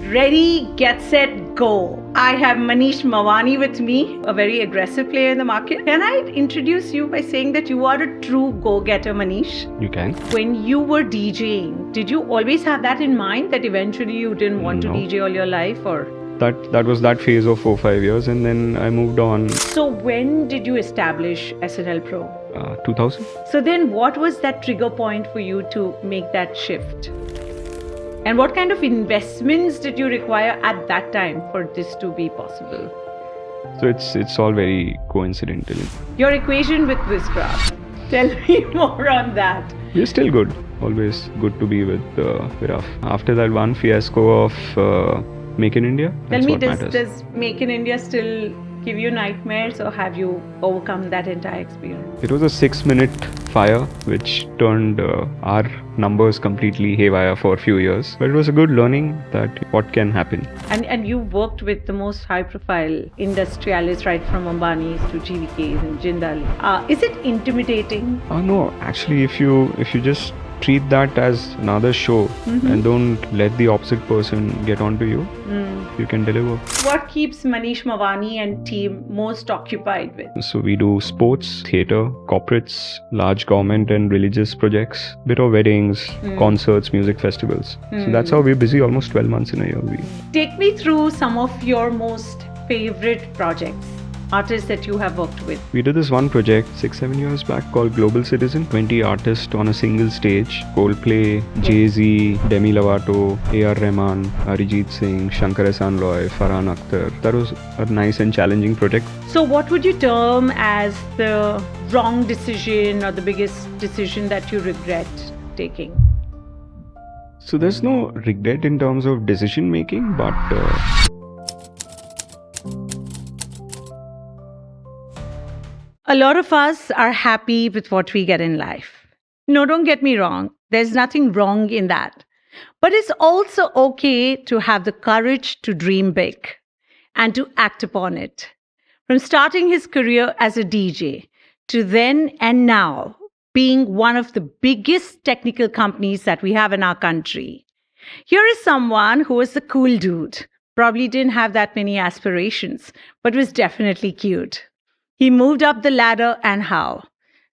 Ready, get set, go. I have Manish Mavani with me, a very aggressive player in the market. Can I introduce you by saying that you are a true go-getter, Manish? You can. When you were DJing, did you always have that in mind that eventually you didn't want to DJ all your life, or? That was that phase of 4-5 years, and then I moved on. So when did you establish SNL Pro? 2000. So then what was that trigger point for you to make that shift? And what kind of investments did you require at that time for this to be possible? So it's all very coincidental. Your equation with Wizcraft. Tell me more on that. We're still good. Always good to be with Viraf. After that one fiasco of Make in India, Tell me, matters. does Make in India still give you nightmares, or have you overcome that entire experience? It was a 6-minute fire which turned our numbers completely haywire for a few years. But it was a good learning that what can happen. And you worked with the most high-profile industrialists, right from Ambani's to GVK's and Jindal. Is it intimidating? No, actually, if you just treat that as another show and don't let the opposite person get onto you, you can deliver. What keeps Manish Mavani and team most occupied with? So we do sports, theatre, corporates, large government and religious projects, bit of weddings, concerts, music festivals. So that's how we're busy almost 12 months in a year. Take me through some of your most favorite projects, artists that you have worked with. We did this one project 6-7 years back called Global Citizen. 20 artists on a single stage. Coldplay, Jay-Z, Demi Lovato, A.R. Rahman, Arijit Singh, Shankar Ehsaan Loy, Farhan Akhtar. That was a nice and challenging project. So what would you term as the wrong decision or the biggest decision that you regret taking? So there's no regret in terms of decision making, but a lot of us are happy with what we get in life. No, don't get me wrong. There's nothing wrong in that. But it's also okay to have the courage to dream big and to act upon it. From starting his career as a DJ to then and now being one of the biggest technical companies that we have in our country. Here is someone who was the cool dude. Probably didn't have that many aspirations, but was definitely cute. He moved up the ladder, and how?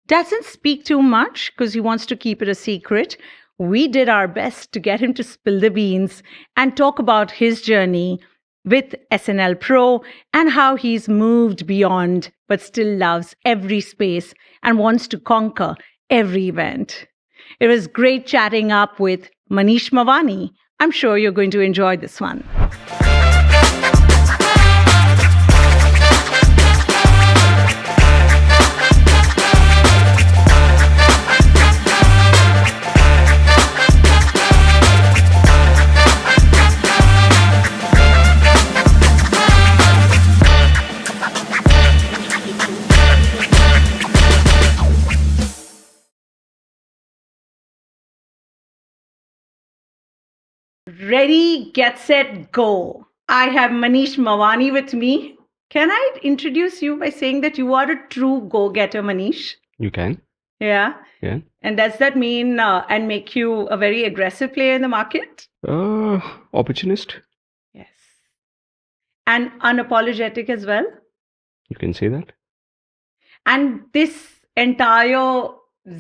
Doesn't speak too much because he wants to keep it a secret. We did our best to get him to spill the beans and talk about his journey with SNL Pro and how he's moved beyond but still loves every space and wants to conquer every event. It was great chatting up with Manish Mavani. I'm sure you're going to enjoy this one. Ready, get set, go. I have Manish Mavani with me. Can I introduce you by saying that you are a true go-getter, Manish? you can. Yeah. Yeah. And does that mean and make you a very aggressive player in the market? Opportunist. Yes. And unapologetic as well? You can say that. And this entire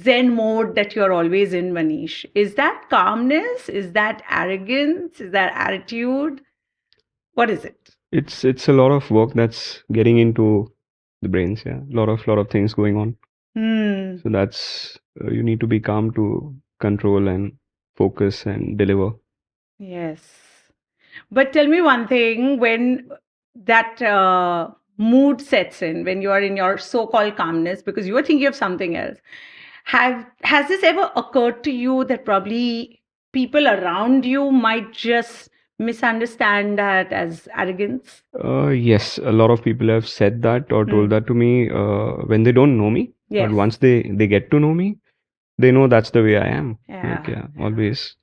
Zen mode that you're always in, Manish, is that calmness? Is that arrogance? Is that attitude? What is it? It's a lot of work that's getting into the brains. Yeah, a lot of things going on. So that's you need to be calm to control and focus and deliver. Yes. But tell me one thing, when that mood sets in, when you are in your so-called calmness, because you are thinking of something else, has this ever occurred to you that probably people around you might just misunderstand that as arrogance? Yes, a lot of people have said that or told that to me when they don't know me. Yes. But once they get to know me, they know that's the way I am. Yeah. Like, always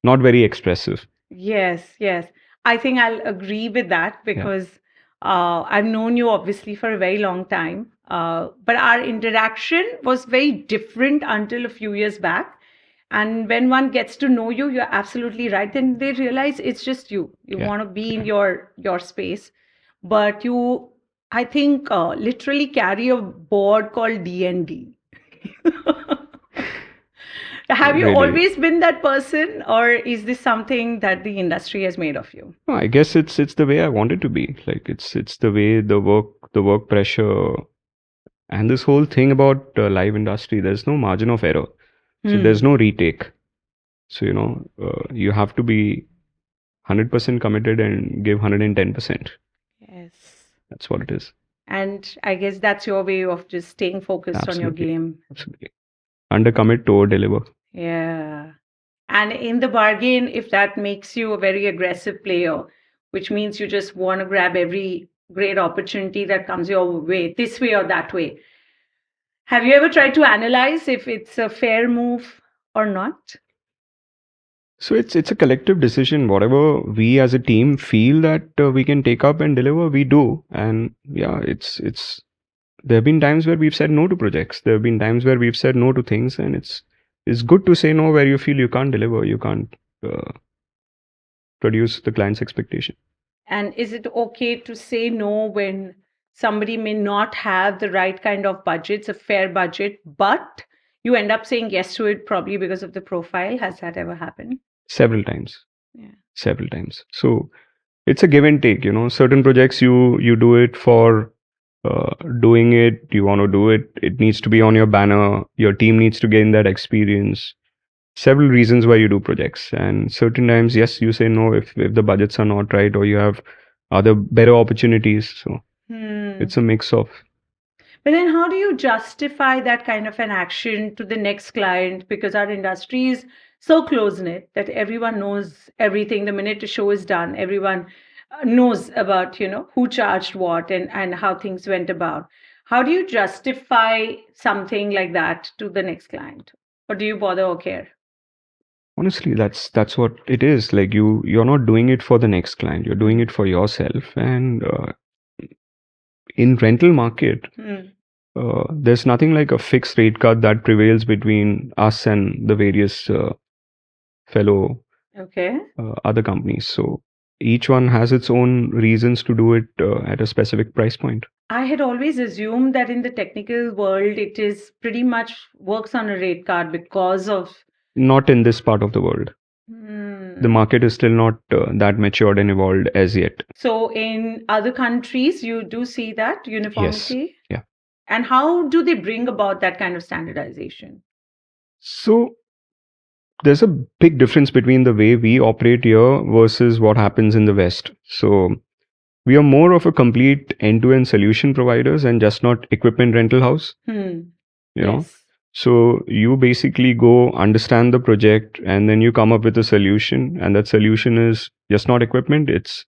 not very expressive. Yes. I think I'll agree with that because I've known you obviously for a very long time. But our interaction was very different until a few years back. And when one gets to know you, you're absolutely right. Then they realize it's just you. You Yeah. want to be in your space, but you, I think, literally carry a board called D&D. Have you Really. always been that person, or is this something that the industry has made of you? No, I guess it's the way I want it to be. Like it's the way the work pressure and this whole thing about live industry. There's no margin of error, so there's Hmm. no retake. So you have to be 100% committed and give 110%. Yes. That's what it is. And I guess that's your way of just staying focused on your Absolutely, game. absolutely. Under commit to over deliver. Yeah. And in the bargain, if that makes you a very aggressive player, which means you just want to grab every great opportunity that comes your way, this way or that way. Have you ever tried to analyze if it's a fair move or not? So it's a collective decision. Whatever we as a team feel that we can take up and deliver, we do. And yeah, it's there have been times where we've said no to projects. There have been times where we've said no to things, and it's good to say no where you feel you can't deliver, you can't uh, produce the client's expectation. And is it okay to say no when somebody may not have the right kind of budgets, a fair budget, but you end up saying yes to it probably because of the profile? Has that ever happened? Several times, Yeah. several times. So it's a give and take. Certain projects you do it for doing it. You want to do it. It needs to be on your banner. Your team needs to gain that experience. Several reasons why you do projects, and certain times, yes, you say no if the budgets are not right or you have other better opportunities. So Hmm. it's a mix of. But then, how do you justify that kind of an action to the next client? Because our industry is so close knit that everyone knows everything. The minute the show is done, everyone knows about who charged what and how things went about. How do you justify something like that to the next client, or do you bother or care? Honestly, that's what it is. Like you're not doing it for the next client. You're doing Mm. it for yourself. And in rental market, Hmm. there's nothing like a fixed rate card that prevails between us and the various fellow Okay. other companies. So each one has its own reasons to do it at a specific price point. I had always assumed that in the technical world, it is pretty much works on a rate card because of. Not in this part of the world. The Hmm. market is still not that matured and evolved as yet. So in other countries, you do see that Yes. uniformity? Yeah. And how do they bring about that kind of standardization? So there's a big difference between the way we operate here versus what happens in the West. So we are more of a complete end-to-end solution providers and just not equipment rental house, Hmm. you know. Yes. So you basically go understand the project and then you come up with a solution, and that solution is just not equipment. It's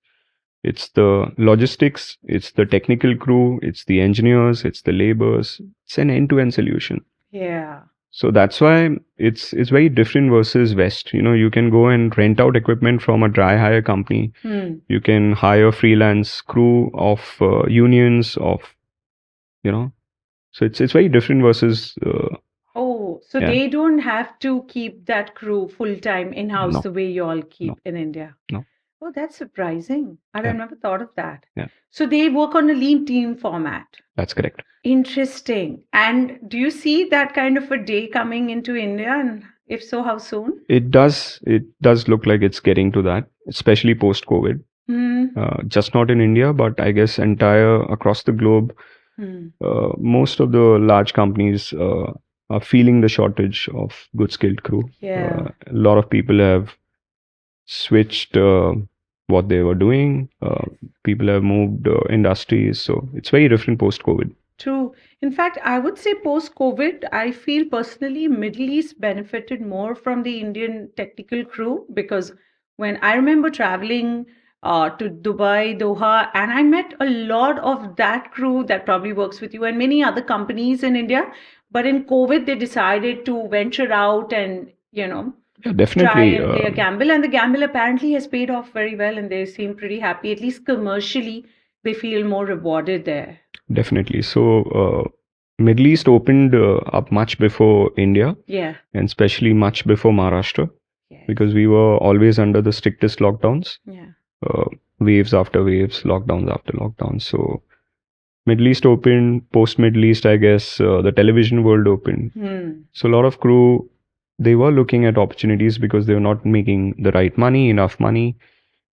the logistics, it's the technical crew, it's the engineers, it's the laborers. It's an end-to-end solution. Yeah. So that's why it's very different versus West. You can go and rent out equipment from a dry hire company. Hmm. You can hire freelance crew of unions of you know. So it's very different versus Oh, so yeah. they don't have to keep that crew full time in house No, the way you all no, keep in India. no. Oh, that's surprising. I'd Yeah, have never thought of that. yeah. So they work on a lean team format. That's correct. Interesting. And do you see that kind of a day coming into India? And if so, how soon? It does look like it's getting to that, especially post COVID. Hmm. Just not in India, but I guess entire across the globe. Hmm. Most of the large companies are feeling the shortage of good skilled crew. Yeah. A lot of people have switched what they were doing. People have moved industries, so it's very different post COVID. True. In fact, I would say post-COVID, I feel personally Middle East benefited more from the Indian technical crew because when I remember traveling to Dubai, Doha, and I met a lot of that crew that probably works with you and many other companies in India. But in COVID, they decided to venture out and, Yeah, try definitely, and play a gamble. And the gamble apparently has paid off very well, and they seem pretty happy. At least commercially, they feel more rewarded there. definitely. So Middle East opened up much before India, Yeah. and especially much before Maharashtra, Yes. because we were always under the strictest lockdowns, Yeah. waves after waves, lockdowns after lockdowns. So Middle East opened, post Middle East, I guess the television world opened. So a lot of crew, they were looking at opportunities because they were not making the right money, enough money,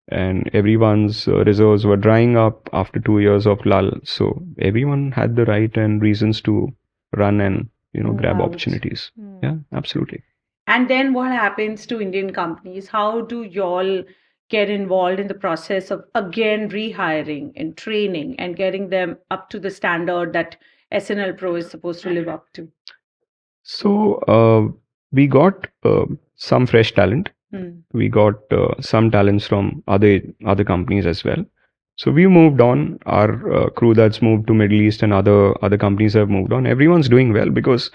and everyone's reserves were drying up after 2 years of lull. So everyone had the right and reasons to run and Move grab out. opportunities. Yeah, absolutely. And then what happens to Indian companies? How do y'all get involved in the process of again rehiring and training and getting them up to the standard that SNL Pro is supposed to live up to? So we got some fresh talent. We got some talents from other companies as well. So we moved on. Our crew that's moved to Middle East and other companies have moved on. Everyone's doing well because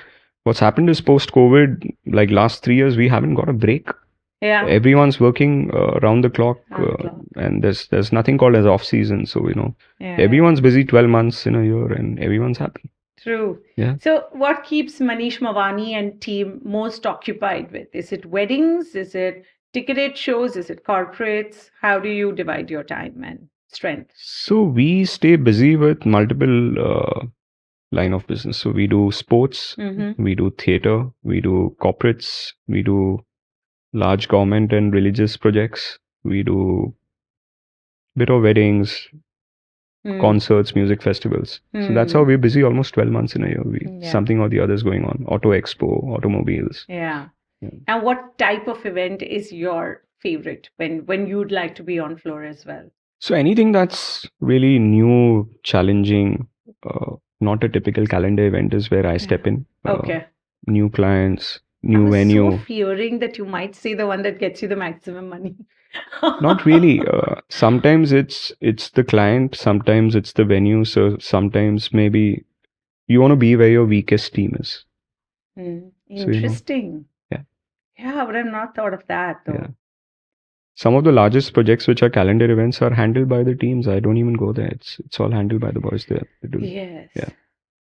what's happened is post COVID, like last 3 years, we haven't got a break. Yeah. Everyone's working around the clock, and there's nothing called as off season. So everyone's busy 12 months in a year, and everyone's happy. True. Yeah. So, what keeps Manish Mavani and team most occupied with? Is it weddings? Is it ticketed shows? Is it corporates? How do you divide your time and strength? So we stay busy with multiple line of business. So we do sports, we do theater, we do corporates, we do large government and religious projects, we do bit of weddings, concerts, music festivals. So that's how we're busy almost 12 months in a year. Something or the other is going on. Auto Expo, automobiles. Yeah. And what type of event is your favorite when you'd like to be on floor as well? So anything that's really new, challenging, not a typical calendar event is where I step in. Okay. New clients, I new was venue. so fearing that you might say the one that gets you the maximum money. Not really. Sometimes it's the client, sometimes it's the venue. So sometimes maybe you want to be where your weakest team is. Interesting. Yeah. Yeah, but I've not thought of that though. Yeah. Some of the largest projects which are calendar events are handled by the teams. I don't even go there. It's all handled by the boys there. They do. Yes. Yeah.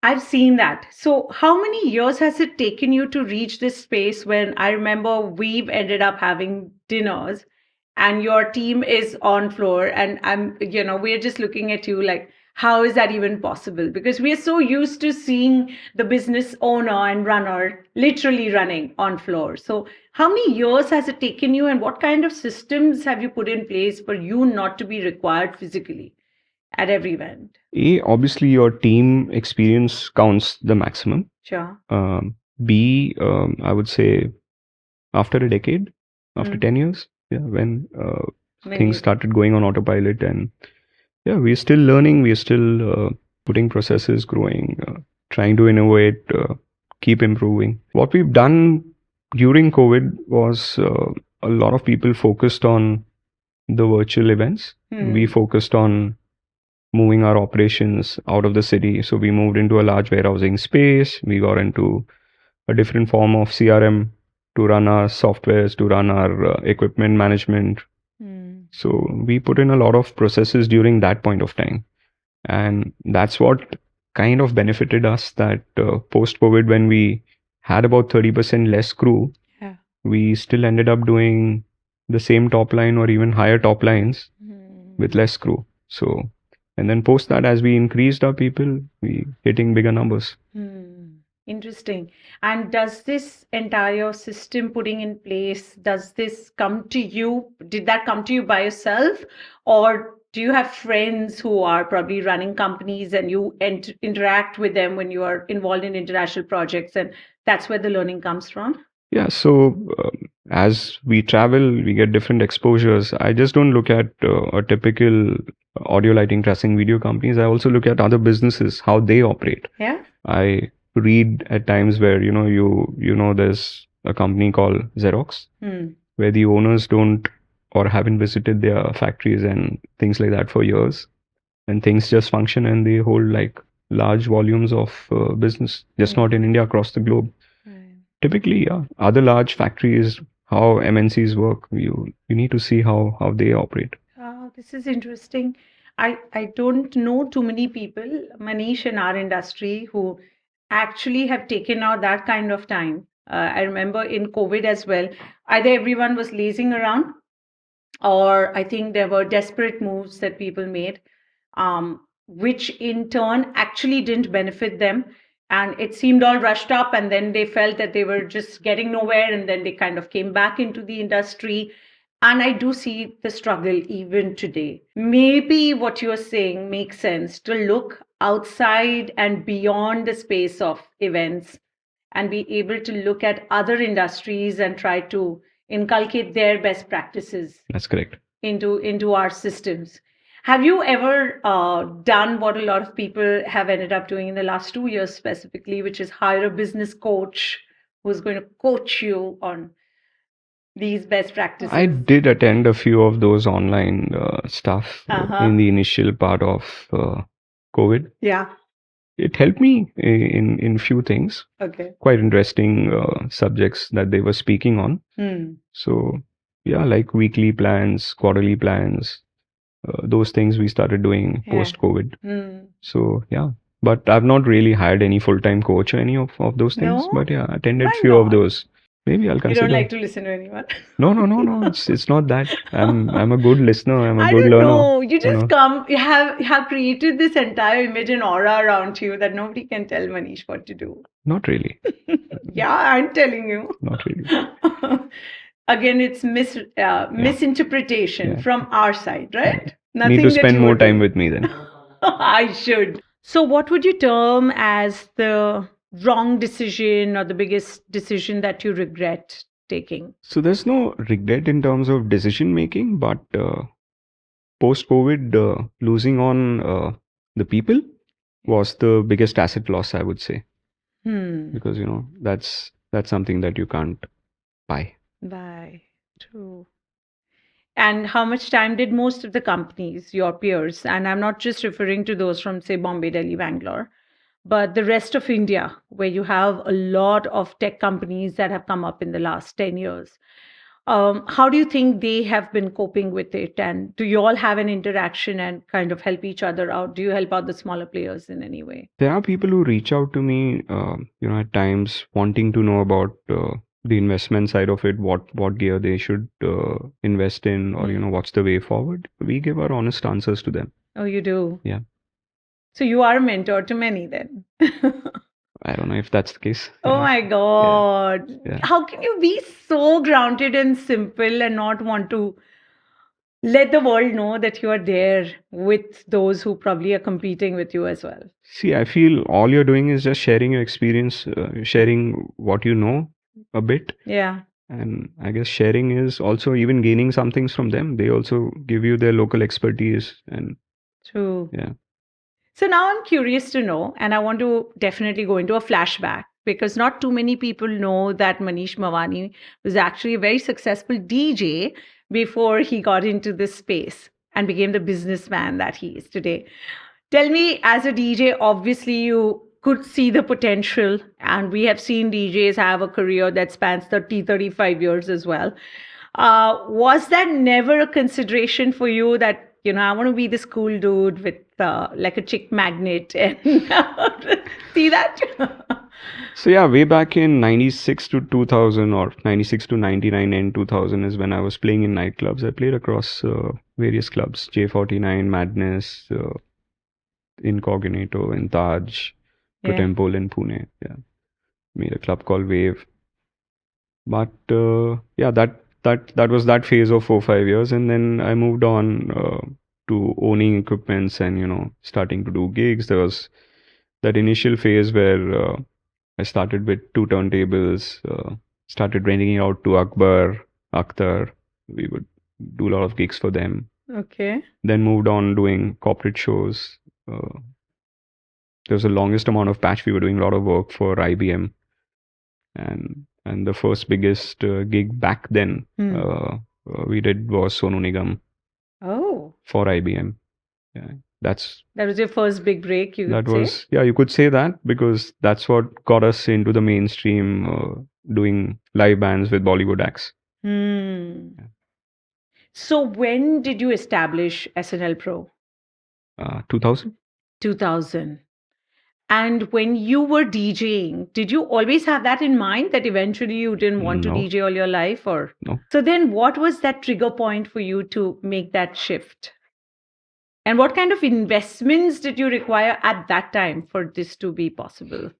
I've seen that. So, how many years has it taken you to reach this space when I remember we've ended up having dinners and your team is on floor and we're just looking at you like, how is that even possible? Because we're so used to seeing the business owner and runner literally running on floor. So, how many years has it taken you and what kind of systems have you put in place for you not to be required physically at every event? Obviously your team experience counts the maximum. Sure. B, I would say after a decade, after 10 years, when things started going on autopilot, and we're still learning, we're still putting processes, growing, trying to innovate, keep improving. What we've done during COVID was a lot of people focused on the virtual events. We focused on moving our operations out of the city. So we moved into a large warehousing space. We got into a different form of CRM to run our softwares, to run our equipment management. So we put in a lot of processes during that point of time. And that's what kind of benefited us that post COVID, when we had about 30% less crew, we still ended up doing the same top line or even higher top lines with less crew. So, and then post that, as we increased our people, we hitting bigger numbers. Interesting. And does this entire system putting in place, does this come to you? Did that come to you by yourself? Or do you have friends who are probably running companies and you interact with them when you are involved in international projects? And that's where the learning comes from? Yeah, so as we travel, we get different exposures. I just don't look at a typical audio lighting tracing video companies. I also look at other businesses, how they operate. Yeah. I read at times where there's a company called Xerox, where the owners don't or haven't visited their factories and things like that for years, and things just function and they hold like large volumes of business, just not in India, across the globe. Typically, other large factories, how MNCs work, you need to see how they operate. Oh, this is interesting. I don't know too many people, Manish, in our industry who actually have taken out that kind of time. I remember in COVID as well, either everyone was lazing around, or I think there were desperate moves that people made, which in turn actually didn't benefit them. And it seemed all rushed up, and then they felt that they were just getting nowhere, and then they kind of came back into the industry. And I do see the struggle even today. Maybe what you're saying makes sense, to look outside and beyond the space of events and be able to look at other industries and try to inculcate their best practices That's correct. into our systems. Have you ever done what a lot of people have ended up doing in the last 2 years specifically, which is hire a business coach who's going to coach you on these best practices? I did attend a few of those online stuff in the initial part of COVID. Yeah. It helped me in few things. Okay. Quite interesting subjects that they were speaking on. So yeah, like weekly plans, quarterly plans, those things we started doing post-COVID. So yeah, but I've not really hired any full-time coach or any of those things. No? But yeah, attended Why few of not? those. Maybe I'll You consider. don't like to listen to anyone? No. It's not that. I'm a good listener. I'm a I good don't learner. know. You just know. come, you have created this entire image and aura around you that nobody can tell Manish what to do. Not really. Yeah, I'm telling you. Not really. Again, it's misinterpretation Yeah. from our side, right? Need Nothing to that spend you more are time doing. with me then. I should. So, what would you term as the wrong decision or the biggest decision that you regret taking? So there's no regret in terms of decision making, but post-COVID, losing on the people was the biggest asset loss, I would say, because that's something that you can't buy. Bye. True. And how much time did most of the companies, your peers, and I'm not just referring to those from, say, Bombay, Delhi, Bangalore, but the rest of India, where you have a lot of tech companies that have come up in the last 10 years. How do you think they have been coping with it? And do you all have an interaction and kind of help each other out? Do you help out the smaller players in any way? There are people who reach out to me, at times wanting to know about the investment side of it, what gear they should invest in, or what's the way forward. We give our honest answers to them. Oh, you do? Yeah. So you are a mentor to many then. I don't know if that's the case. Oh my God. Yeah. How can you be so grounded and simple and not want to let the world know that you are there with those who probably are competing with you as well? See, I feel all you're doing is just sharing your experience, sharing what you know a bit. Yeah. And I guess sharing is also even gaining some things from them. They also give you their local expertise. And True. yeah. So now I'm curious to know, and I want to definitely go into a flashback because not too many people know that Manish Mavani was actually a very successful DJ before he got into this space and became the businessman that he is today. Tell me, as a DJ, obviously you could see the potential, and we have seen DJs have a career that spans 30, 35 years as well. Was that never a consideration for you that, I want to be this cool dude with like a chick magnet and see that? So yeah, way back in 96 to 2000 or 96 to 99 and 2000 is when I was playing in nightclubs. I played across various clubs, J49, Madness, Incognito, in Taj, Temple in Pune. Yeah, made a club called Wave. But yeah, that was that phase of 4-5 years, and then I moved on to owning equipments and starting to do gigs. There was that initial phase where I started with 2 turntables, started renting it out to Akbar, Akhtar. We would do a lot of gigs for them. Okay. Then moved on doing corporate shows. There was the longest amount of patch. We were doing a lot of work for IBM, and the first biggest gig back then we did was Sonu Nigam. Oh. For IBM. Yeah, that was your first big break, you that could was say? Yeah, you could say that, because that's what got us into the mainstream, doing live bands with Bollywood acts. Yeah. So when did you establish SNL Pro? 2000. 2000. And when you were DJing, did you always have that in mind that eventually you didn't want to No. DJ all your life? Or No. so then what was that trigger point for you to make that shift? And what kind of investments did you require at that time for this to be possible?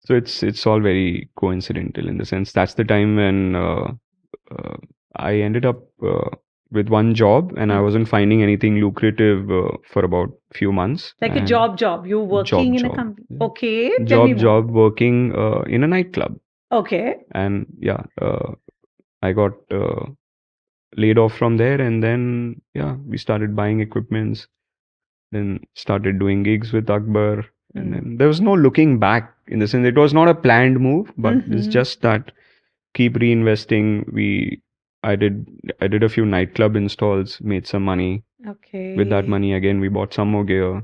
So it's all very coincidental in the sense that's the time when uh, I ended up with one job and I Hmm. wasn't finding anything lucrative for about few months. Like a And job. You working in a job. company. Yeah. Okay, tell me more. Job working in a nightclub. Okay. And yeah, I got laid off from there, and then yeah, we started buying equipments, then started doing gigs with Akbar, and Mm. then there was no looking back in the sense it was not a planned move, but it's Mhm. just that keep reinvesting. I did a few nightclub installs, made some money. With that Okay. money again, we bought some more gear.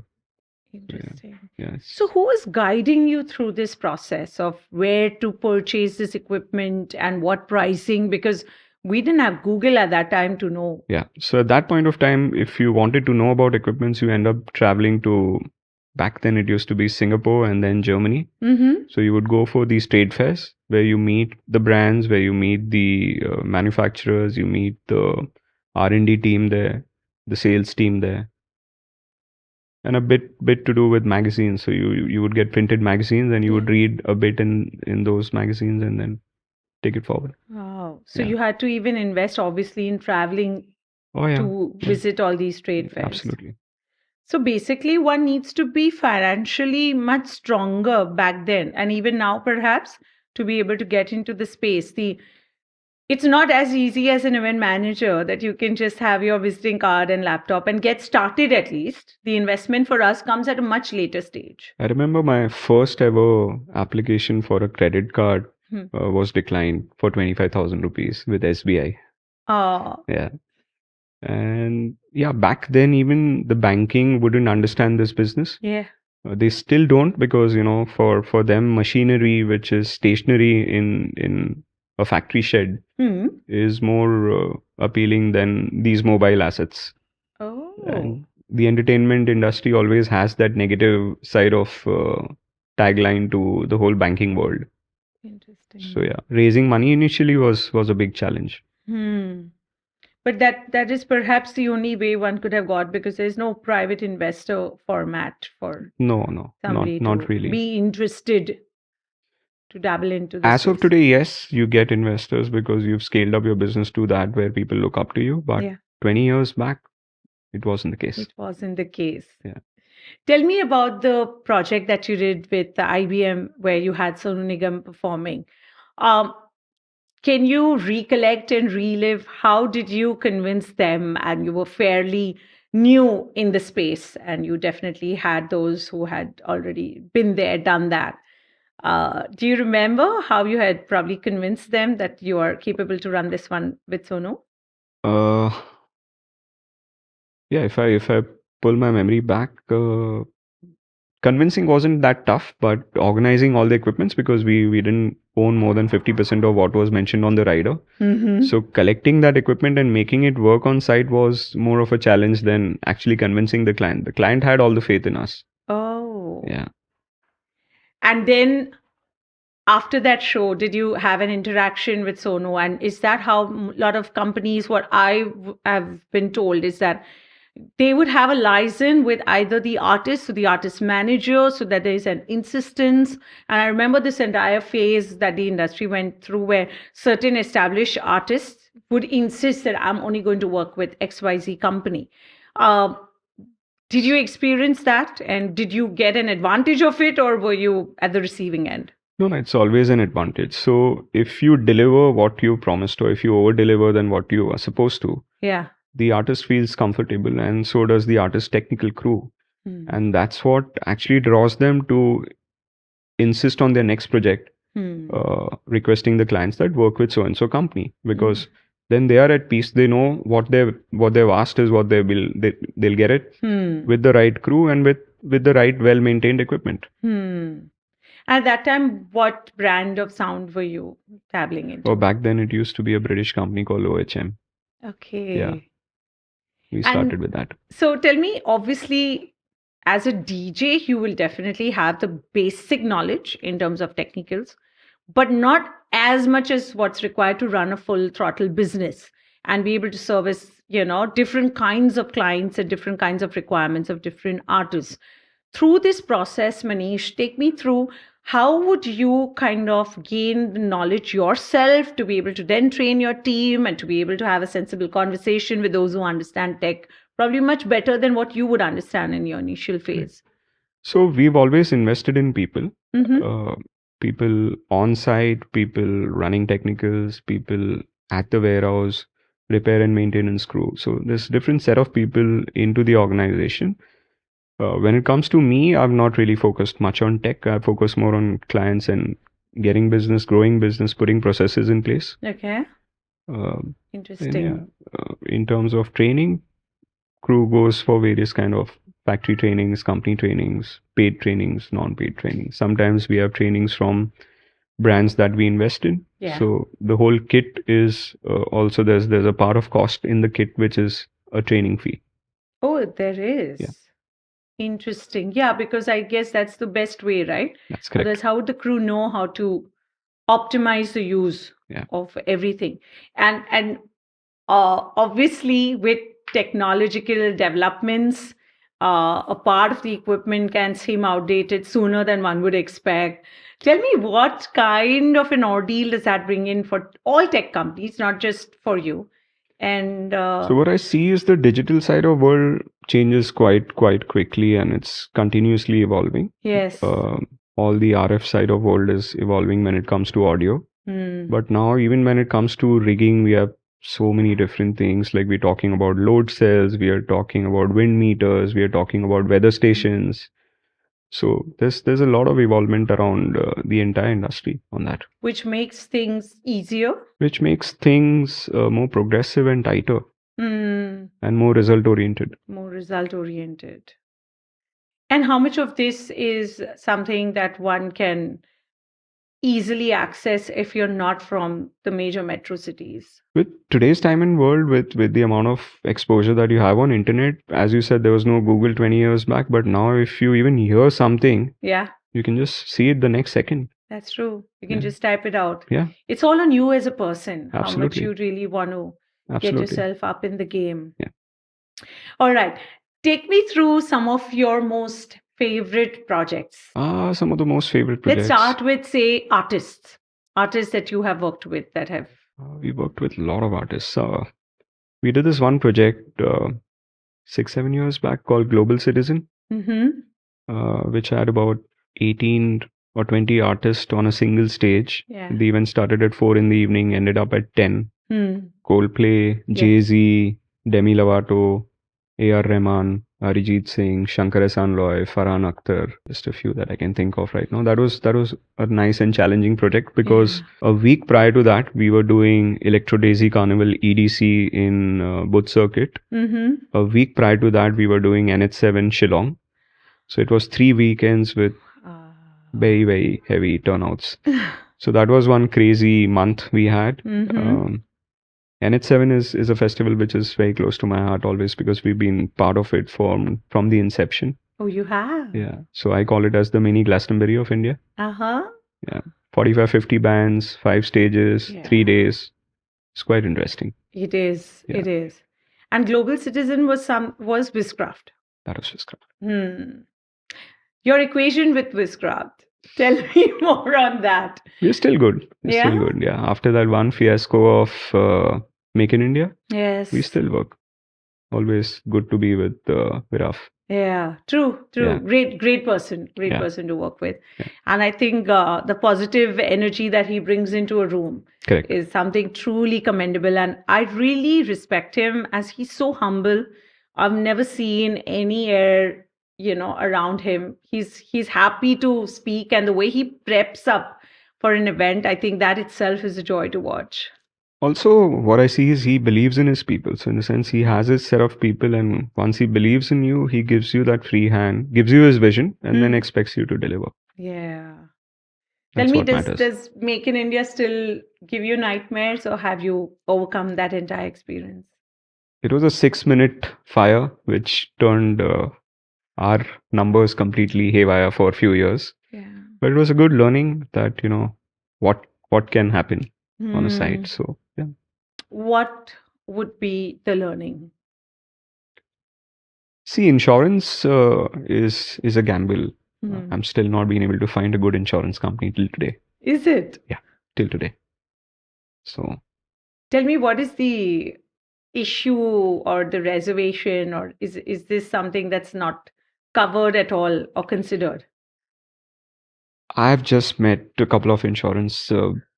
Interesting. Yes. So, who was guiding you through this process of where to purchase this equipment and what pricing? Because we didn't have Google at that time to know. Yeah. So at that point of time, if you wanted to know about equipments, you end up traveling to, back then it used to be Singapore and then Germany. Mm-hmm. So you would go for these trade fairs where you meet the brands, where you meet the manufacturers, you meet the R&D team there, the sales team there, and a bit to do with magazines. So you would get printed magazines and you would Yes. read a bit in those magazines and then take it forward. Wow. So Yeah. you had to even invest, obviously, in traveling Oh yeah. to visit all these trade fairs. Absolutely. So basically, one needs to be financially much stronger back then, and even now, perhaps, to be able to get into the space. It's not as easy as an event manager that you can just have your visiting card and laptop and get started at least. The investment for us comes at a much later stage. I remember my first ever application for a credit card Hmm. was declined for 25,000 rupees with SBI. Yeah. And yeah, back then even the banking wouldn't understand this business. Yeah. They still don't because for them machinery which is stationary in a factory shed Hmm. is more appealing than these mobile assets. Oh. And the entertainment industry always has that negative side of tagline to the whole banking world. Interesting. So yeah, raising money initially was a big challenge. Hmm. But that is perhaps the only way one could have got, because there's no private investor format for No, somebody not to really. be interested to dabble into this As of space. today, yes, you get investors because you've scaled up your business to that where people look up to you. But Yeah. 20 years back, it wasn't the case. It wasn't the case. Yeah. Tell me about the project that you did with the IBM where you had Sonu Nigam performing. Um, can you recollect and relive how did you convince them? And you were fairly new in the space, and you definitely had those who had already been there, done that. Do you remember how you had probably convinced them that you are capable to run this one with Sonu? Uh, yeah, if I pull my memory back, convincing wasn't that tough, but organizing all the equipments because we didn't own more than 50% of what was mentioned on the rider. Mm-hmm. So collecting that equipment and making it work on site was more of a challenge than actually convincing the client. The client had all the faith in us. Oh. Yeah. And then after that show, did you have an interaction with Sonu? And is that how a lot of companies, what have been told, is that they would have a liaison with either the artist or the artist manager so that there is an insistence. And I remember this entire phase that the industry went through where certain established artists would insist that I'm only going to work with XYZ company. Um, did you experience that? And did you get an advantage of it, or were you at the receiving end? No, it's always an advantage. So if you deliver what you promised or if you over deliver than what you are supposed to, Yeah. the artist feels comfortable and so does the artist technical crew. Hmm. And that's what actually draws them to insist on their next project, requesting the clients that work with so and so company because then they are at peace. They know what they've asked is what they'll get it with the right crew and with the right well maintained equipment. At that time, what brand of sound were you dabbling into? Oh, back then it used to be a British company called OHM. Okay. Yeah. We started with that. So tell me, obviously, as a DJ, you will definitely have the basic knowledge in terms of technicals, but not as much as what's required to run a full throttle business and be able to service, different kinds of clients and different kinds of requirements of different artists. Through this process, Manish, take me through how would you kind of gain the knowledge yourself to be able to then train your team and to be able to have a sensible conversation with those who understand tech probably much better than what you would understand in your initial phase. So we've always invested in people, Mm-hmm. people on site, people running technicals, people at the warehouse, repair and maintenance crew. So there's different set of people into the organization. When it comes to me, I've not really focused much on tech. I focus more on clients and getting business, growing business, putting processes in place. Okay. And Interesting. in terms of training, crew goes for various kind of factory trainings, company trainings, paid trainings, non-paid trainings. Sometimes we have trainings from brands that we invest in. Yeah. So the whole kit is also there's a part of cost in the kit which is a training fee. Oh, there is. Yeah. Interesting. Yeah, because I guess that's the best way, right? That's correct. Otherwise, how would the crew know how to optimize the use Yeah. of everything? And obviously, with technological developments, a part of the equipment can seem outdated sooner than one would expect. Tell me, what kind of an ordeal does that bring in for all tech companies, not just for you? And So what I see is the digital side of world changes quite quickly, and it's continuously evolving. yes. All the RF side of world is evolving when it comes to audio. Hmm. But now, even when it comes to rigging, we have so many different things. Like we're talking about load cells, we are talking about wind meters, we are talking about weather stations. So there's a lot of evolvement around the entire industry on that, Which makes things easier. which makes things more progressive and tighter Hmm. and more result oriented. More result oriented. And how much of this is something that one can easily access if you're not from the major metro cities? With today's time and world, with the amount of exposure that you have on internet, as you said, there was no Google 20 years back, but now if you even hear something, Yeah, you can just see it the next second. that's true. You can Yeah. just type it out. Yeah, It's all on you as a person, how much Absolutely. you really want to get absolutely. yourself up in the game. Yeah. All right. Take me through some of your most favorite projects. Some of the most favorite projects. Let's start with, say, artists that you have worked with that have. We worked with a lot of artists. We did this one project 6-7 years back called Global Citizen, which had about 18 or 20 artists on a single stage. Yeah. The event started at 4 in the evening, ended up at 10. Coldplay, Yeah. Jay-Z, Demi Lovato, A.R. Rahman, Arijit Singh, Shankar Ehsaan Loy, Farhan Akhtar, just a few that I can think of right now. That was a nice and challenging project because a week prior to that, we were doing Electro Daisy Carnival EDC in Buddh Circuit. A week prior to that, we were doing NH7 Shillong. So it was 3 weekends with very, very heavy turnouts. So that was one crazy month we had. NH7 is a festival which is very close to my heart always because we've been part of it from the inception. Oh, you have? Yeah. So I call it as the mini Glastonbury of India. Uh-huh. Yeah. 45, 50 bands, 5 stages, Yeah. 3 days. It's quite interesting. It is. Yeah. It is. And Global Citizen was Wizcraft. That was Wizcraft. Your equation with Wizcraft. Tell me more on that. We're still good. We're Yeah? still good. Yeah. After that one fiasco of Make in India, Yes. we still work. Always good to be with Viraf. Yeah, true. Yeah. Great person Yeah. person to work with. Yeah. And I think the positive energy that he brings into a room Correct. is something truly commendable. And I really respect him as he's so humble. I've never seen any air, around him. He's happy to speak, and the way he preps up for an event, I think that itself is a joy to watch. Also, what I see is he believes in his people. So in a sense, he has his set of people, and once he believes in you, he gives you that free hand, gives you his vision, and then expects you to deliver. Yeah. That's Tell me, what matters. does Make in India still give you nightmares, or have you overcome that entire experience? It was a 6-minute fire, which turned our numbers completely haywire for a few years. Yeah. But it was a good learning that, what can happen on a site. So, yeah. What would be the learning? See, insurance is a gamble. Hmm. I'm still not being able to find a good insurance company till today. Is it? Yeah, till today. So, Tell me, what is the issue or the reservation, or is this something that's not covered at all or considered? I've just met a couple of insurance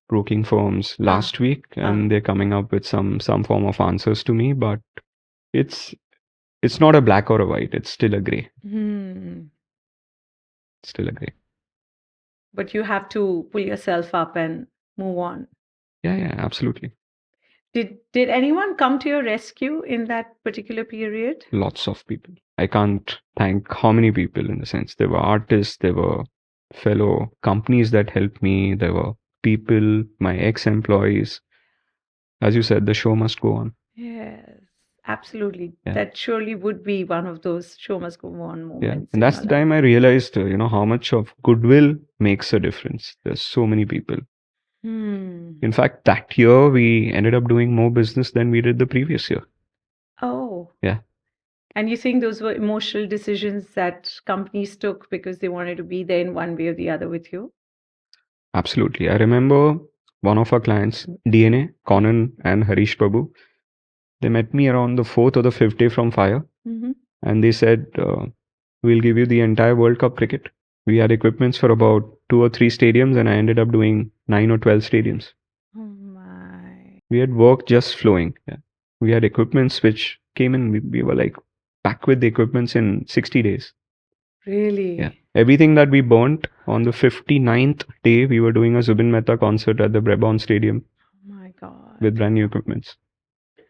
broking firms last week, and they're coming up with some form of answers to me. But it's it's not a black or a white. It's still a gray. Still a gray. But you have to pull yourself up and move on. Yeah, absolutely. Did anyone come to your rescue in that particular period? Lots of people. I can't thank how many people, in the sense. There were artists, there were fellow companies that helped me, there were people, my ex-employees. As you said, the show must go on. Yes, absolutely. Yeah. That surely would be one of those show must go on moments. Yeah, in and that's your the life. time I realized, how much of goodwill makes a difference. There's so many people. In fact, that year we ended up doing more business than we did the previous year. Oh. Yeah. And you think those were emotional decisions that companies took because they wanted to be there in one way or the other with you? Absolutely. I remember one of our clients, DNA, Conan and Harish Prabhu, they met me around the 4th or the 5th day from fire. And they said, we'll give you the entire World Cup cricket. We had equipments for about 2 or 3 stadiums, and I ended up doing 9 or 12 stadiums. Oh my. We had work just flowing. Yeah. We had equipments which came in, we were like back with the equipments in 60 days. Really? Yeah. Everything that we burnt on the 59th day, we were doing a Zubin Mehta concert at the Brabant Stadium. Oh my God. With brand new equipments.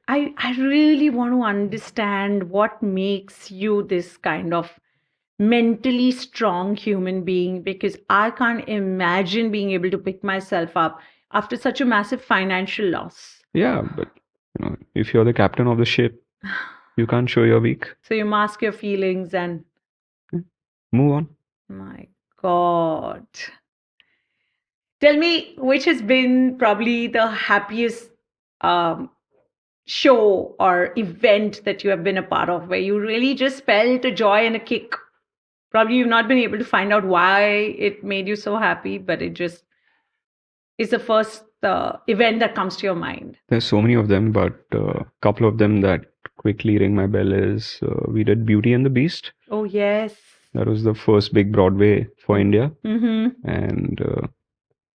I really want to understand what makes you this kind of mentally strong human being, because I can't imagine being able to pick myself up after such a massive financial loss. Yeah, but if you're the captain of the ship, you can't show you're weak. So you mask your feelings and move on. My God. Tell me, which has been probably the happiest show or event that you have been a part of, where you really just felt a joy and a kick? Probably you've not been able to find out why it made you so happy, but it just is the first event that comes to your mind. There's so many of them, but a couple of them that quickly ring my bell is we did Beauty and the Beast. Oh, yes. That was the first big Broadway for India. And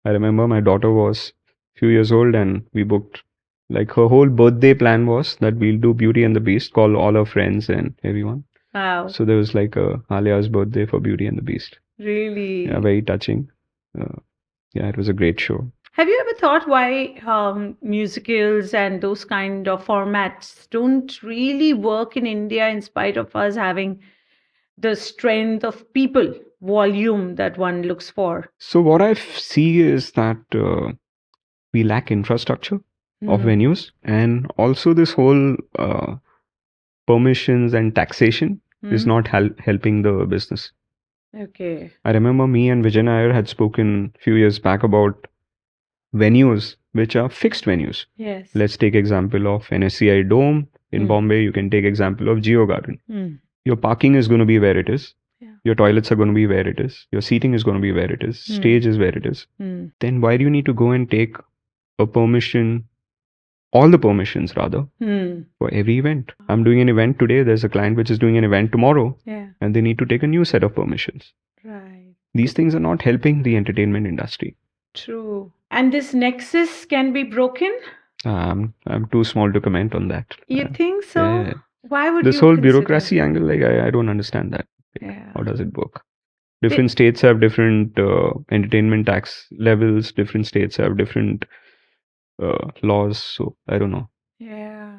I remember my daughter was a few years old, and we booked, like, her whole birthday plan was that we'll do Beauty and the Beast, call all our friends and everyone. Wow. So there was like a Alia's birthday for Beauty and the Beast. Really? Yeah, very touching. Yeah, it was a great show. Have you ever thought why musicals and those kind of formats don't really work in India, in spite of us having the strength of people, volume that one looks for? So what I see is that we lack infrastructure of venues, and also this whole permissions and taxation is not helping the business. Okay. I remember me and Vijay Nair had spoken a few years back about venues which are fixed venues. Yes. Let's take example of NSCI Dome in Bombay. You can take example of Geo Garden. Your parking is going to be where it is. Yeah. Your toilets are going to be where it is. Your seating is going to be where it is. Stage is where it is. Then why do you need to go and take a permission, all the permissions rather, for every event? I'm doing an event today. There's a client which is doing an event tomorrow. Yeah. And they need to take a new set of permissions. Right. These things are not helping the entertainment industry. True. And this nexus can be broken? I'm too small to comment on that. You think so? Yeah. Why would this you whole consider? Bureaucracy angle, like I don't understand that. Yeah. How does it work? Different states have different entertainment tax levels. Different states have different laws. So I don't know. Yeah.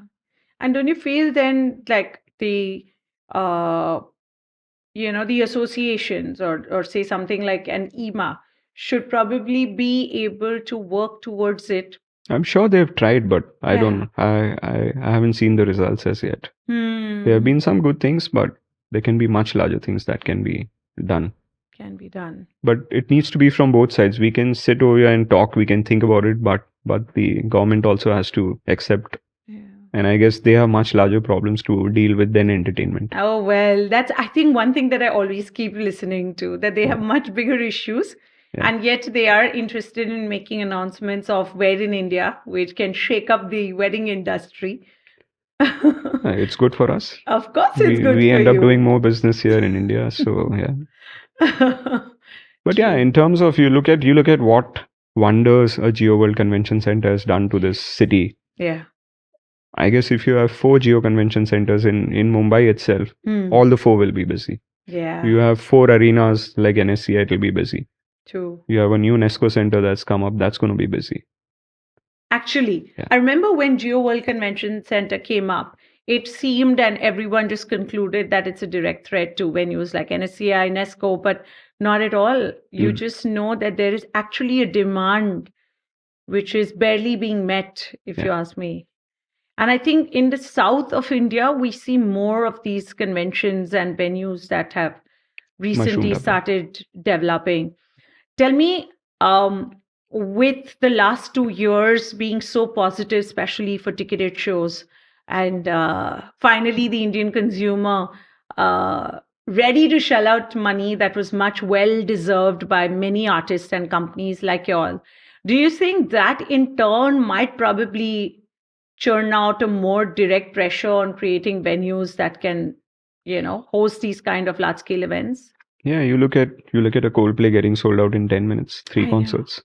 And don't you feel then like the the associations, or say something like an EMA should probably be able to work towards it? I'm sure they've tried, but I don't. I haven't seen the results as yet. There have been some good things, but There can be much larger things that can be done. Can be done. But it needs to be from both sides. We can sit over here and talk, we can think about it, but the government also has to accept. Yeah. And I guess they have much larger problems to deal with than entertainment. Oh, well, that's, I think, one thing that I always keep listening to, that they have Yeah. much bigger issues. Yeah. And yet they are interested in making announcements of Wed in India, which can shake up the wedding industry. It's good for us. Of course, it's good We for end up you. doing more business here in India. So yeah. But yeah, True. in terms of you look at what wonders a Geo World Convention Center has done to this city. Yeah. I guess if you have 4 Geo Convention Centers in Mumbai itself, all the 4 will be busy. Yeah. You have 4 arenas like NSCI, it will be busy. True. You have a new UNESCO center that's come up, that's going to be busy. Actually, Yeah. I remember when Geo World Convention Center came up, it seemed and everyone just concluded that it's a direct threat to venues like NSCI, UNESCO, but not at all. You just know that there is actually a demand which is barely being met, if you ask me. And I think in the south of India, we see more of these conventions and venues that have recently Mushroomed up. started developing. Tell me, with the last 2 years being so positive, especially for ticketed shows, and finally the Indian consumer ready to shell out money that was much well deserved by many artists and companies like y'all, do you think that in turn might probably churn out a more direct pressure on creating venues that can, host these kind of large scale events? Yeah, you look at a Coldplay getting sold out in 10 minutes, 3 I know. concerts.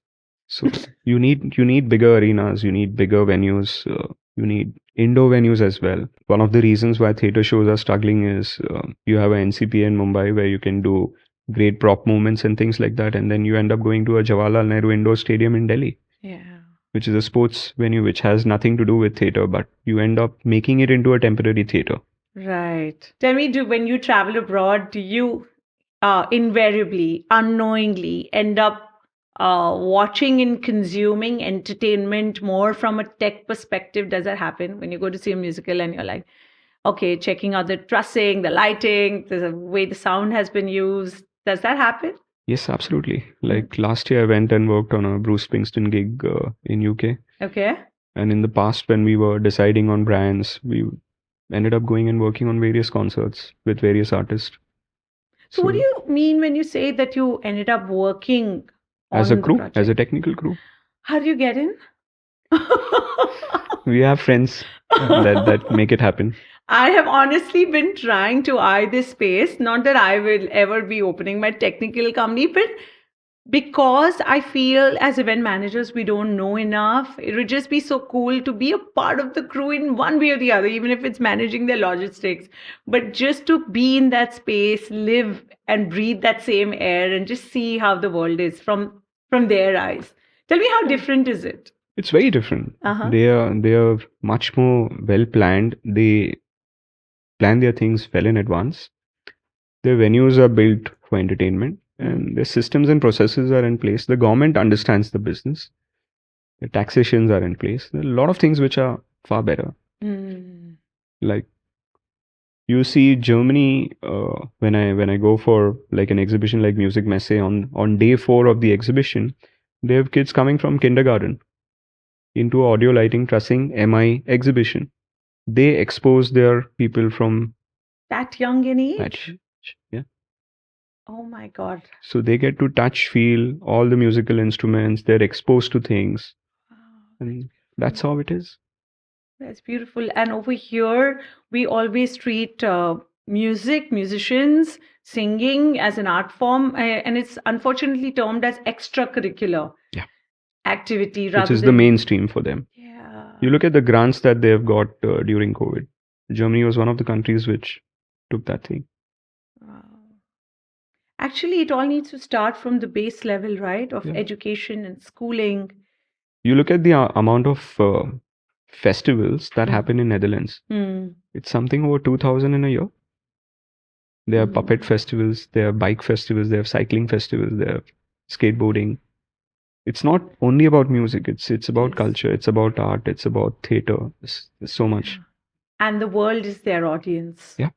So you need bigger arenas, you need bigger venues, you need indoor venues as well. One of the reasons why theater shows are struggling is you have a NCP in Mumbai where you can do great prop movements and things like that, and then you end up going to a Jawaharlal Nehru Indoor Stadium in Delhi. Yeah. Which is a sports venue which has nothing to do with theater, but you end up making it into a temporary theater. Right. Tell me, when you travel abroad, do you invariably, unknowingly end up watching and consuming entertainment more from a tech perspective? Does that happen when you go to see a musical and you're like, okay, checking out the trussing, the lighting, the way the sound has been used? Does that happen? Yes, absolutely. Like last year, I went and worked on a Bruce Springsteen gig in UK. Okay. And in the past, when we were deciding on brands, we ended up going and working on various concerts with various artists. So what do you mean when you say that you ended up working as on a crew, the project? as a technical crew? How do you get in? We have friends that make it happen. I have honestly been trying to eye this space. Not that I will ever be opening my technical company, but because I feel as event managers, we don't know enough. It would just be so cool to be a part of the crew in one way or the other, even if it's managing their logistics. But just to be in that space, live and breathe that same air, and just see how the world is from their eyes. Tell me, how different is it? It's very different. They are much more well planned. They plan their things well in advance. Their venues are built for entertainment, and their systems and processes are in place. The government understands the business. The taxations are in place. There are a lot of things which are far better. Like you see Germany, when I go for like an exhibition like Music Messe, on day 4 of the exhibition, they have kids coming from kindergarten into audio lighting trussing MI exhibition. They expose their people from that young in age. that age. Yeah. Oh my God. So they get to touch, feel all the musical instruments. They're exposed to things, and that's how it is. That's beautiful. And over here, we always treat musicians, singing as an art form, and it's unfortunately termed as extracurricular activity rather which is than the mainstream for them. Yeah. You look at the grants that they've got during COVID. Germany was one of the countries which took that thing. Wow. Actually, it all needs to start from the base level, right, of education and schooling. You look at the amount of festivals that happen in Netherlands. It's something over 2,000 in a year. There are puppet festivals, there are bike festivals, there are cycling festivals, there are skateboarding. It's not only about music, it's about culture, it's about art, it's about theater. There's so much. And the world is their audience. Yeah.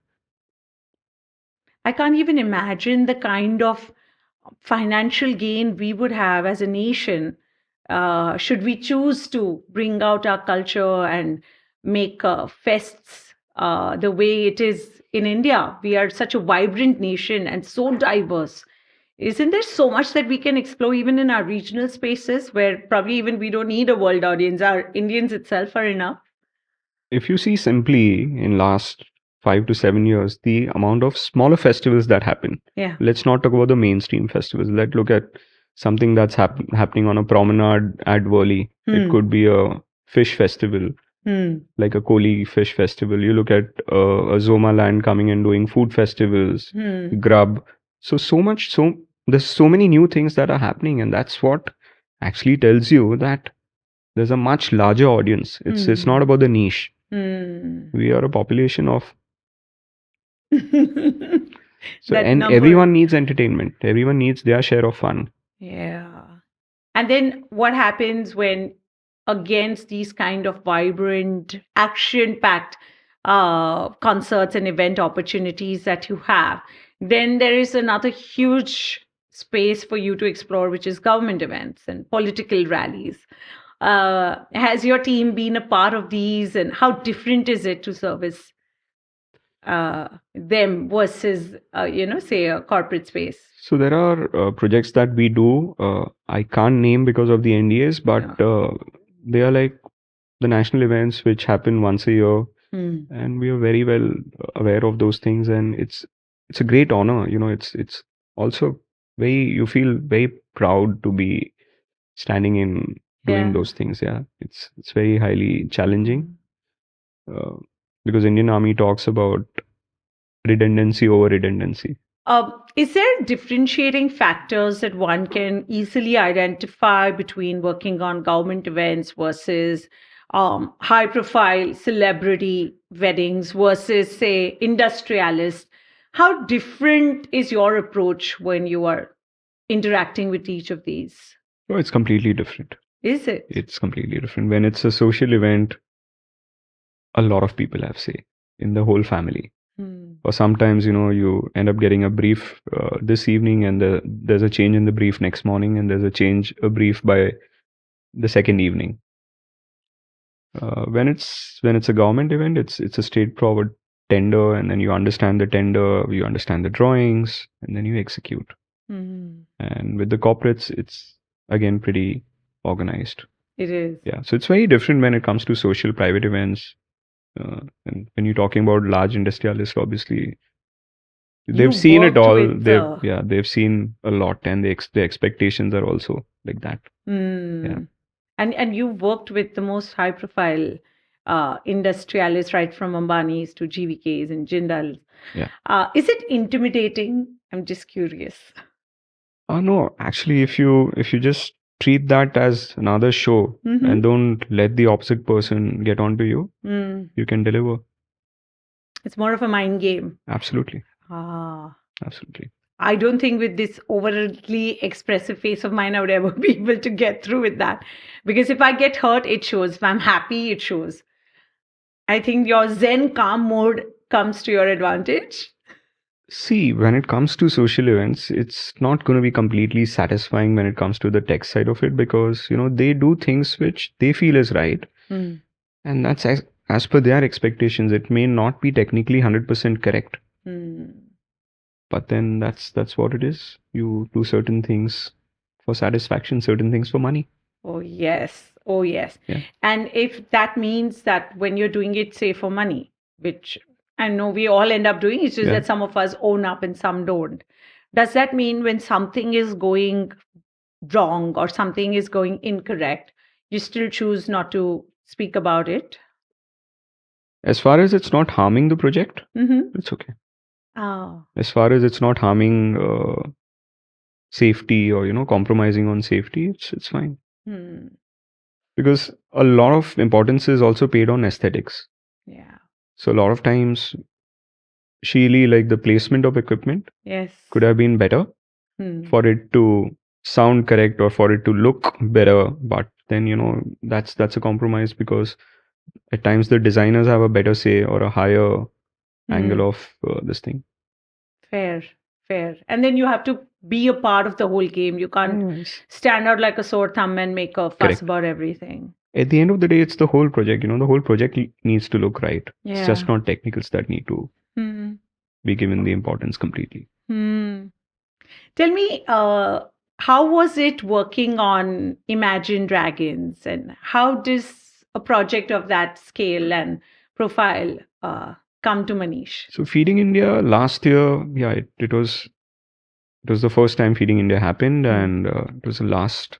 I can't even imagine the kind of financial gain we would have as a nation should we choose to bring out our culture and make fests the way it is in India. We are such a vibrant nation and so diverse. Isn't there so much that we can explore even in our regional spaces where probably even we don't need a world audience? Our Indians itself are enough. If you see simply in last 5 to 7 years, the amount of smaller festivals that happen. Yeah. Let's not talk about the mainstream festivals. Let's look at something that's happening on a promenade at Worli. It could be a fish festival, like a Koli fish festival. You look at a Zoma land coming and doing food festivals, grub. So there's so many new things that are happening, and that's what actually tells you that there's a much larger audience. It's not about the niche. We are a population of so, That and number. everyone needs entertainment. Everyone needs their share of fun. Yeah. And then what happens when against these kind of vibrant, action-packed concerts and event opportunities that you have, then there is another huge space for you to explore, which is government events and political rallies. Has your team been a part of these, and how different is it to service them versus, say a corporate space? So there are projects that we do. I can't name because of the NDAs, but they are like the national events which happen once a year, and we are very well aware of those things. And it's a great honor. It's also you feel very proud to be standing in doing those things. Yeah, it's very highly challenging because Indian Army talks about redundancy over redundancy. Is there differentiating factors that one can easily identify between working on government events versus high profile celebrity weddings versus, say, industrialists? How different is your approach when you are interacting with each of these? Oh, it's completely different. Is it? It's completely different. When it's a social event, a lot of people have say in the whole family. Or sometimes, you end up getting a brief this evening, and there's a change in the brief next morning, and there's a brief by the second evening. When it's a government event, it's a straightforward tender, and then you understand the tender, you understand the drawings, and then you execute. And with the corporates, it's again pretty organized. It is. Yeah, so it's very different when it comes to social private events. And when you're talking about large industrialists, obviously they've seen it all. They've seen a lot, and the expectations are also like that. Yeah. And you worked with the most high profile industrialists, right from Ambani's to GVK's and Jindal's. Yeah. Is it intimidating? I'm just curious. No, actually, if you just treat that as another show and don't let the opposite person get onto you, you can deliver. It's more of a mind game. Absolutely. Absolutely. I don't think with this overtly expressive face of mine, I would ever be able to get through with that. Because if I get hurt, it shows. If I'm happy, it shows. I think your Zen calm mode comes to your advantage. See, when it comes to social events, it's not going to be completely satisfying when it comes to the tech side of it, because, they do things which they feel is right. And that's as per their expectations. It may not be technically 100% correct. But then that's what it is. You do certain things for satisfaction, certain things for money. Oh, yes. Oh, yes. Yeah. And if that means that when you're doing it, say, for money, which I know we all end up doing, it's just that some of us own up and some don't. Does that mean when something is going wrong or something is going incorrect, you still choose not to speak about it? As far as it's not harming the project, it's okay. As far as it's not harming safety or compromising on safety, it's fine. Because a lot of importance is also paid on aesthetics. Yeah. So a lot of times, Sheely, like the placement of equipment, could have been better for it to sound correct or for it to look better. But then that's a compromise, because at times the designers have a better say or a higher angle of this thing. Fair, fair. And then you have to be a part of the whole game. You can't Yes. stand out like a sore thumb and make a fuss Correct. about everything. At the end of the day, it's the whole project. The whole project needs to look right. It's just Yeah. not technicals that need to Hmm. be given the importance completely. Hmm. Tell me, how was it working on Imagine Dragons, and how does a project of that scale and profile come to Manish? So Feeding India last year, yeah, it was the first time Feeding India happened, Mm. and it was the last.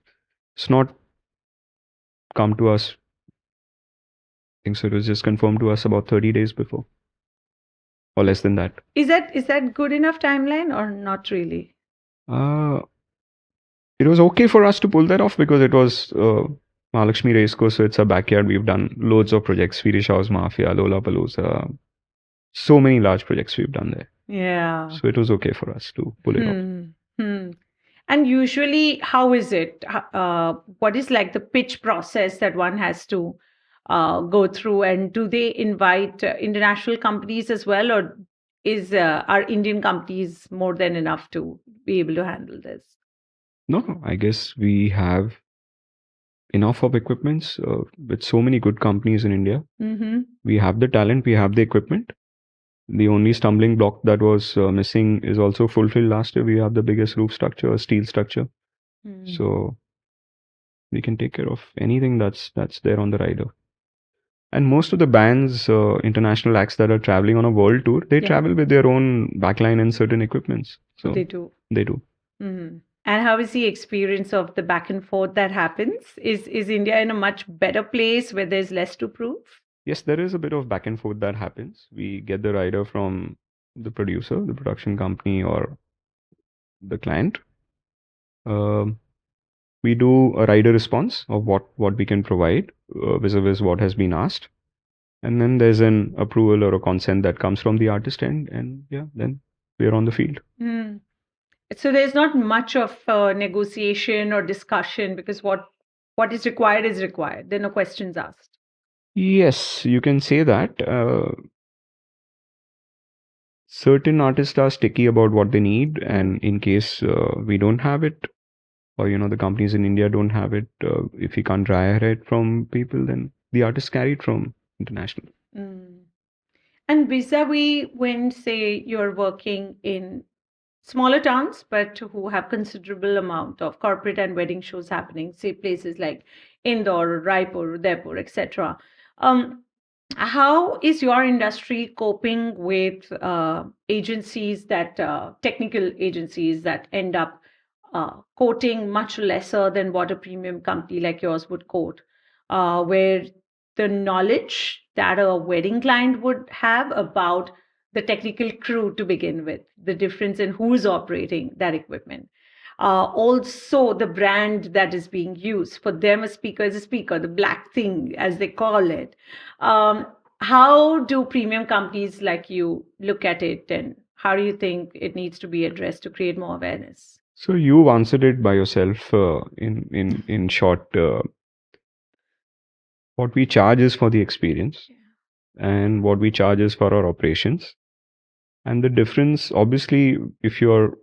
It's not come to us. I think so. It was just confirmed to us about 30 days before, or less than that. Is that good enough timeline or not really? Uh, it was okay for us to pull that off because it was Mahalakshmi Racecourse, so it's a backyard. We've done loads of projects: Swedish House Mafia, Lola Palooza, so many large projects we've done there. Yeah. So it was okay for us to pull it off. Hmm. And usually, how is it? What is like the pitch process that one has to go through? And do they invite international companies as well, or are Indian companies more than enough to be able to handle this? No, I guess we have enough of equipments with so many good companies in India. Mm-hmm. We have the talent, we have the equipment. The only stumbling block that was missing is also fulfilled last year. We have the biggest roof structure, steel structure. So we can take care of anything that's there on the rider. And most of the bands, international acts that are traveling on a world tour, they travel with their own backline and certain equipments. So they do. They do. Mm-hmm. And how is the experience of the back and forth that happens? Is India in a much better place where there's less to prove? Yes, there is a bit of back and forth that happens. We get the rider from the producer, the production company, or the client. Um, we do a rider response of what we can provide vis-a-vis what has been asked, and then there's an approval or a consent that comes from the artist and yeah, then we're on the field. Mm. So there's not much of negotiation or discussion because what is required is required. There are no questions asked. Yes, you can say that. Certain artists are sticky about what they need, and in case we don't have it, or the companies in India don't have it, if we can't hire it from people, then the artists carry it from international. Mm. And vis-a-vis when, say, you're working in smaller towns, but who have considerable amount of corporate and wedding shows happening, say places like Indore, Raipur, Udaipur, etc. How is your industry coping with agencies technical agencies that end up quoting much lesser than what a premium company like yours would quote, where the knowledge that a wedding client would have about the technical crew to begin with, the difference in who's operating that equipment. Also, the brand that is being used. For them, a speaker is a speaker, the black thing, as they call it. How do premium companies like you look at it, and how do you think it needs to be addressed to create more awareness? So you answered it by yourself in short. What we charge is for the experience, and what we charge is for our operations. And the difference, obviously, if you're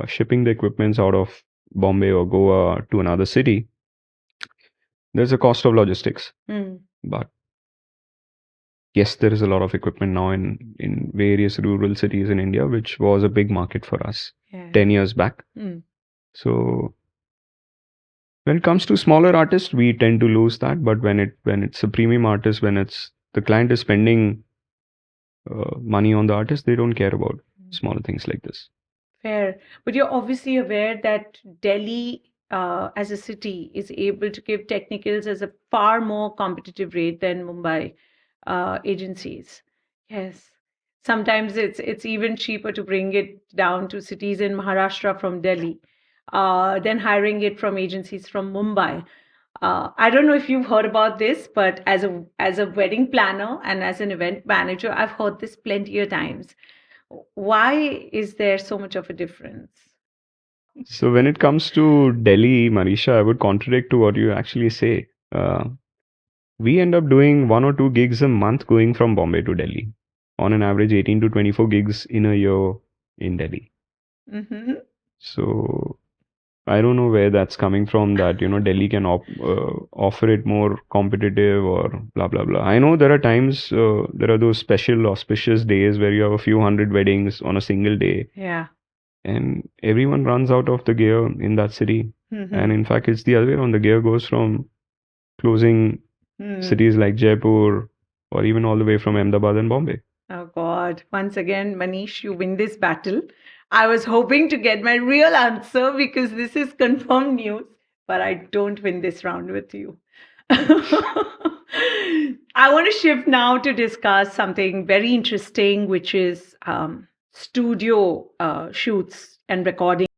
shipping the equipments out of Bombay or Goa to another city, there's a cost of logistics. But yes, there is a lot of equipment now in various rural cities in India, which was a big market for us 10 years back. So when it comes to smaller artists, we tend to lose that. But when it's a premium artist, when it's the client is spending money on the artist, they don't care about smaller things like this. Fair. But you're obviously aware that Delhi, as a city, is able to give technicals as a far more competitive rate than Mumbai agencies. Yes. Sometimes it's even cheaper to bring it down to cities in Maharashtra from Delhi than hiring it from agencies from Mumbai. I don't know if you've heard about this, but as a wedding planner and as an event manager, I've heard this plenty of times. Why is there so much of a difference? So when it comes to Delhi, Mareesha, I would contradict to what you actually say. We end up doing 1 or 2 gigs a month going from Bombay to Delhi. On an average, 18 to 24 gigs in a year in Delhi. Mm-hmm. So I don't know where that's coming from that, Delhi can offer it more competitive or blah, blah, blah. I know there are times, there are those special auspicious days where you have a few hundred weddings on a single day, Yeah. and everyone runs out of the gear in that city. Mm-hmm. And in fact, it's the other way around. The gear goes from closing cities like Jaipur or even all the way from Ahmedabad and Bombay. Oh God. Once again, Manish, you win this battle. I was hoping to get my real answer because this is confirmed news, but I don't win this round with you. I want to shift now to discuss something very interesting, which is studio shoots and recording.